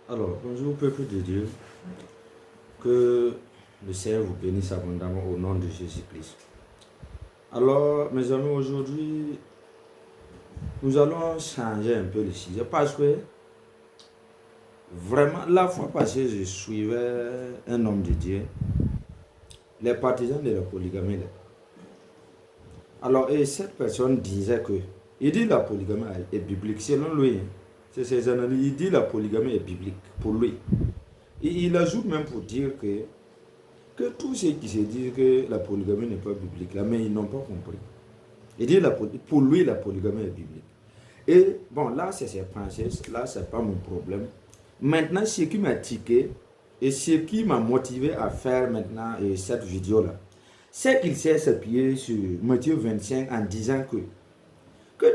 Alors, bonjour peuple de Dieu, que le Seigneur vous bénisse abondamment au nom de Jésus-Christ. Alors, mes amis, aujourd'hui, nous allons changer un peu le sujet parce que vraiment, la fois passée, je suivais un homme de Dieu, les partisans de la polygamie. Alors, et cette personne disait que, il dit la polygamie est biblique, selon lui, c'est ses analyses, il dit la polygamie est biblique pour lui. Et il ajoute même pour dire que tous ceux qui se disent que la polygamie n'est pas biblique, là, mais ils n'ont pas compris. Il dit pour lui, la polygamie est biblique. Et bon, là, c'est ses pensées, là, c'est pas mon problème. Maintenant, ce qui m'a tiqué et ce qui m'a motivé à faire maintenant cette vidéo-là, c'est qu'il s'est s'appuyer sur Matthieu 25 en disant que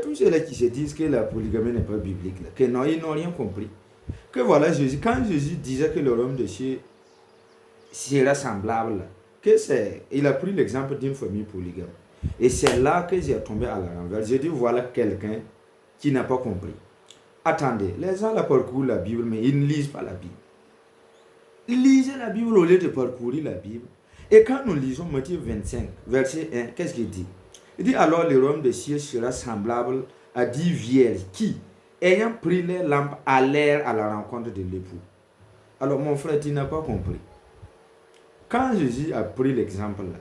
tous ceux-là qui se disent que la polygamie n'est pas biblique, là, que non, ils n'ont rien compris. Que voilà, Jésus, quand Jésus disait que le royaume de Dieu sera semblable, il a pris l'exemple d'une famille polygame. Et c'est là que j'ai tombé à la renverse. J'ai dit, voilà quelqu'un qui n'a pas compris. Attendez, les gens là parcourent la Bible, mais ils ne lisent pas la Bible. Lisez la Bible au lieu de parcourir la Bible. Et quand nous lisons Matthieu 25, verset 1, qu'est-ce qu'il dit? Il dit, alors le royaume des cieux sera semblable à 10 vierges qui, ayant pris les lampes, allèrent à la rencontre de l'époux. Alors mon frère, tu n'as pas compris. Quand Jésus a pris l'exemple là,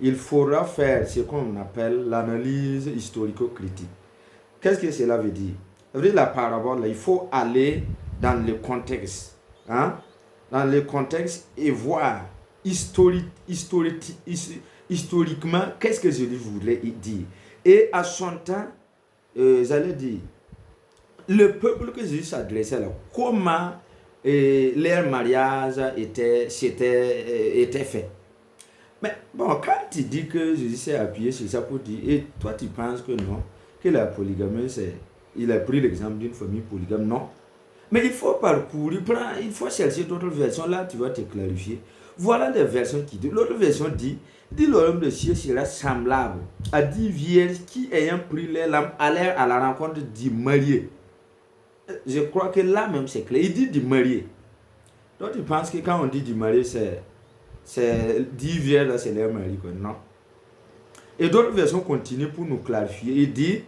il faudra faire ce qu'on appelle l'analyse historico-critique. Qu'est-ce que cela veut dire? Ça veut dire la parabole, là, il faut aller dans le contexte. Hein? Dans le contexte et voir historiquement qu'est-ce que Jésus voulait dire. Et à son temps, j'allais dire, le peuple que Jésus s'adressait là, comment leur mariage était fait. Mais bon, quand tu dis que Jésus s'est appuyé sur ça pour dire, et toi tu penses que non, que la polygamie, il a pris l'exemple d'une famille polygame, non. Mais il faut parcourir, il faut chercher d'autres versions, là tu vas te clarifier. Voilà les versions qui disent. L'autre version dit le royaume de cieux sera semblable à 10 vierges qui, ayant pris les lampes, allèrent à la rencontre du marié. Je crois que là même c'est clair. Il dit du marié. Donc tu penses que quand on dit du marié, c'est 10 vierges, là c'est leur mari, quoi. Non. Et d'autres versions continuent pour nous clarifier. Il dit,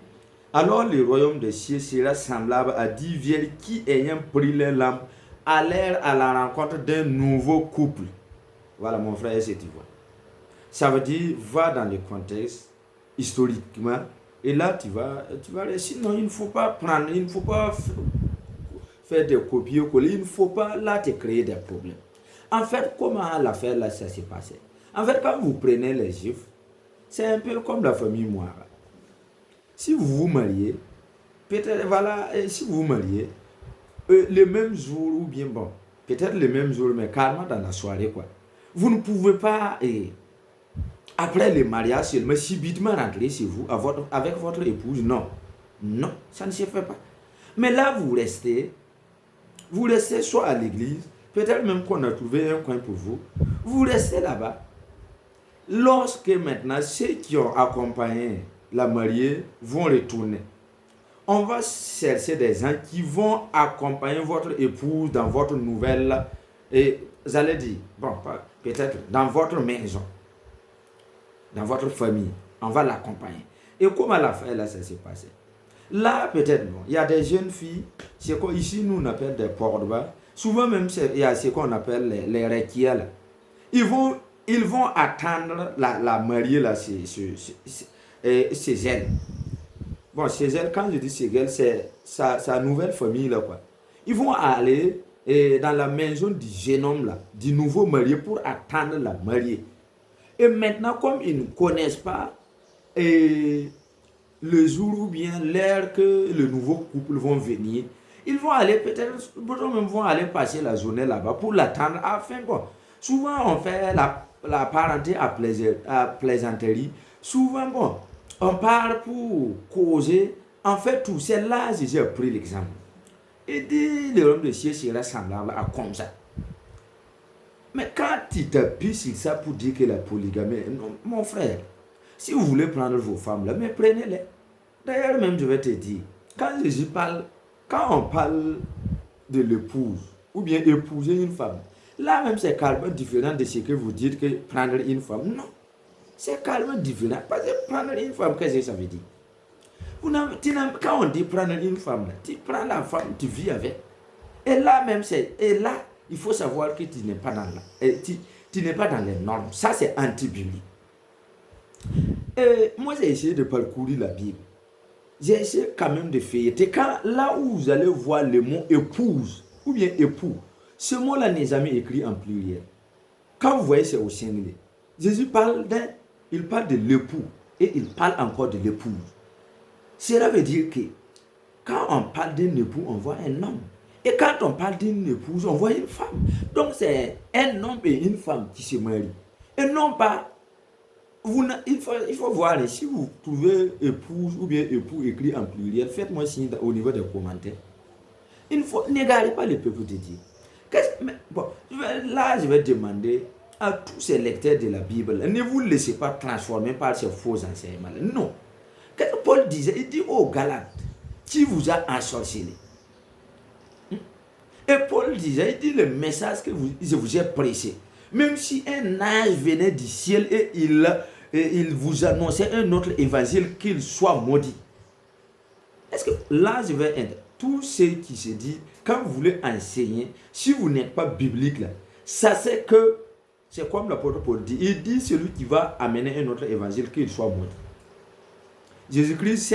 alors le royaume des cieux sera semblable à 10 vierges qui, ayant pris les lampes, allèrent à la rencontre d'un nouveau couple. Voilà mon frère, c'est tu vois. Ça veut dire, va dans le contexte historiquement, et là tu vas sinon il ne faut pas prendre, il ne faut pas faire des copier-coller, il ne faut pas là te créer des problèmes. En fait, comment l'affaire là ça s'est passé? En fait, quand vous prenez les juifs, c'est un peu comme la famille Moira. Si vous vous mariez, peut-être, voilà, si vous vous mariez, le même jour, ou bien bon, peut-être le même jour, mais carrément dans la soirée, quoi. Vous ne pouvez pas, après le mariage seulement, subitement rentrer chez vous avec votre épouse. Non. Non, ça ne se fait pas. Mais là, vous restez soit à l'église, peut-être même qu'on a trouvé un coin pour vous. Vous restez là-bas. Lorsque maintenant, ceux qui ont accompagné la mariée vont retourner, on va chercher des gens qui vont accompagner votre épouse dans votre nouvelle, et vous allez dire, bon, peut-être dans votre maison, dans votre famille, on va l'accompagner. Et comment l'affaire là, ça s'est passé? Là, peut-être, bon, il y a des jeunes filles, c'est quoi ici nous on appelle des porte-bas. Souvent même, il y a ce qu'on appelle les requiers là. Ils vont attendre la mariée là, chez elle. Bon, chez elle, quand je dis chez elle, c'est sa nouvelle famille là, quoi. Ils vont aller dans la maison du jeune homme là, du nouveau marié, pour attendre la mariée. Et maintenant, comme ils ne connaissent pas le jour ou bien l'heure que le nouveau couple vont venir, ils vont aller peut-être, même vont aller passer la journée là-bas pour l'attendre afin, bon, souvent on fait la parenté à plaisanterie, souvent, bon, on parle pour causer, en fait tout, c'est là que j'ai pris l'exemple. Et dit, le royaume de cieux sera semblable à comme ça. Mais quand tu t'appuies sur ça pour dire que la polygamie, non, mon frère, si vous voulez prendre vos femmes là, mais prenez-les. D'ailleurs, même je vais te dire, quand on parle de l'épouse, ou bien épouser une femme. Là même, c'est carrément différent de ce que vous dites que prendre une femme. Non, c'est carrément différent. Parce que prendre une femme, qu'est-ce que ça veut dire? Quand on dit prendre une femme, tu prends la femme, tu vis avec. Et là même, il faut savoir que tu n'es pas dans tu n'es pas dans les normes. Ça, c'est anti-biblique. Moi, j'ai essayé de parcourir la Bible. J'ai essayé quand même de feuilleter. Là où vous allez voir le mot épouse ou bien époux, ce mot-là n'est jamais écrit en pluriel. Quand vous voyez, c'est au singulier. Jésus parle de l'époux et il parle encore de l'épouse. Cela veut dire que quand on parle d'un époux, on voit un homme. Et quand on parle d'une épouse, on voit une femme. Donc c'est un homme et une femme qui se marient. Et non pas... il faut voir, si vous trouvez épouse ou bien époux écrit en pluriel, faites-moi signe au niveau des commentaires. N'égarez pas le peuple de Dieu. Là, je vais demander à tous ces lecteurs de la Bible, ne vous laissez pas transformer par ces faux enseignements. Non. Qu'est-ce que Paul disait? Il dit aux Galates, qui vous a ensorcelé? Et Paul disait, il dit le message que je vous ai prêché. Même si un ange venait du ciel et il vous annonçait un autre évangile, qu'il soit maudit. Est-ce que là, je vais être tous ceux qui se disent, quand vous voulez enseigner, si vous n'êtes pas biblique, là, ça c'est que, c'est comme l'apôtre Paul dit, il dit celui qui va amener un autre évangile, qu'il soit maudit. Jésus-Christ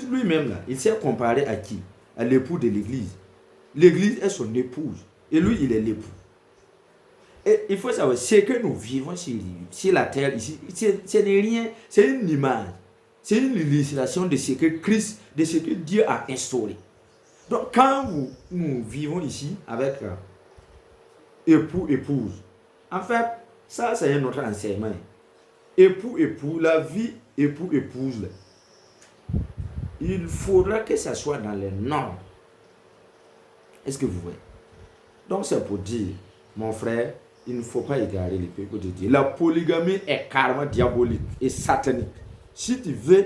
lui-même, là, il s'est comparé à qui? À l'époux de l'église. L'église est son épouse. Et lui, il est l'époux. Et il faut savoir, ce que nous vivons sur la terre ici, ce n'est rien, c'est une image. C'est une illustration de ce que Christ, de ce que Dieu a instauré. Donc, quand nous vivons ici avec époux, épouse, en fait, ça, c'est un autre enseignement. Époux, époux, la vie époux, épouse, là, il faudra que ça soit dans les normes. Est-ce que vous voyez? Donc, c'est pour dire, mon frère, il ne faut pas égarer le peuple de Dieu. La polygamie est carrément diabolique et satanique. Si tu veux,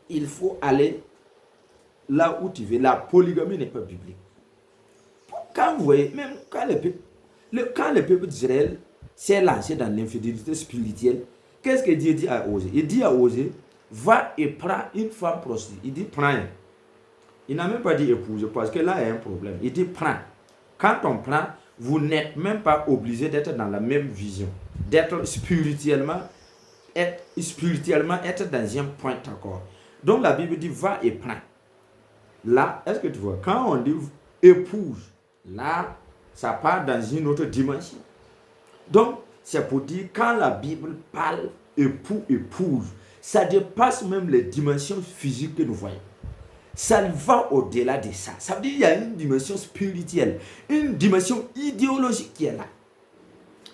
il faut aller là où tu veux. La polygamie n'est pas biblique. Quand vous voyez, même quand le peuple d'Israël s'est lancé dans l'infidélité spirituelle, qu'est-ce que Dieu dit à Osée? Il dit à Osée, va et prends une femme prostituée. Il dit, prends. Il n'a même pas dit épouse, parce que là, il y a un problème. Il dit, prends. Quand on prend, vous n'êtes même pas obligé d'être dans la même vision. D'être spirituellement être dans un point d'accord. Donc la Bible dit, va et prends. Là, est-ce que tu vois, quand on dit épouse, là, ça part dans une autre dimension. Donc, c'est pour dire, quand la Bible parle époux, épouse, ça dépasse même les dimensions physiques que nous voyons. Ça va au-delà de ça. Ça veut dire qu'il y a une dimension spirituelle, une dimension idéologique qui est là.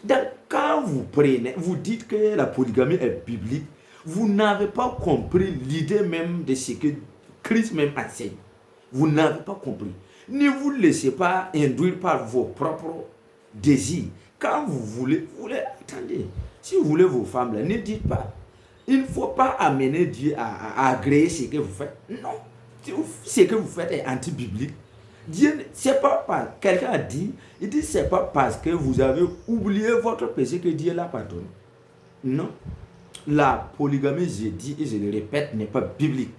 Donc, quand vous prenez, vous dites que la polygamie est biblique, vous n'avez pas compris l'idée même de ce que Christ même enseigne. Vous n'avez pas compris. Ne vous laissez pas induire par vos propres désirs. Quand vous voulez, attendez, si vous voulez vos femmes, là, ne dites pas, il ne faut pas amener Dieu à agréer ce que vous faites. Non. Ce que vous faites est anti-biblique. Dieu, c'est pas quelqu'un a dit, il dit c'est pas parce que vous avez oublié votre péché que Dieu l'a pardonné. Non. La polygamie, je dis et je le répète, n'est pas biblique.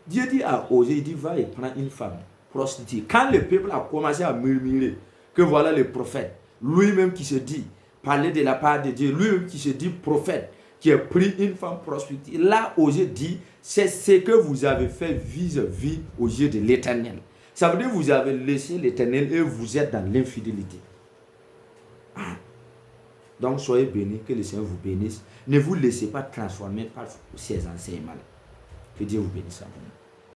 Dieu dit à Osée, il dit va et prends une femme prostituée. Quand le peuple a commencé à murmurer que voilà le prophète, lui-même qui se dit, parler de la part de Dieu, lui-même qui se dit prophète, qui a pris une femme prostituée. Là, Osée dit, c'est ce que vous avez fait vis-à-vis aux yeux de l'Éternel. Ça veut dire que vous avez laissé l'Éternel et vous êtes dans l'infidélité. Donc, soyez bénis, que le Seigneur vous bénisse. Ne vous laissez pas transformer par ces enseignements. Que Dieu vous bénisse.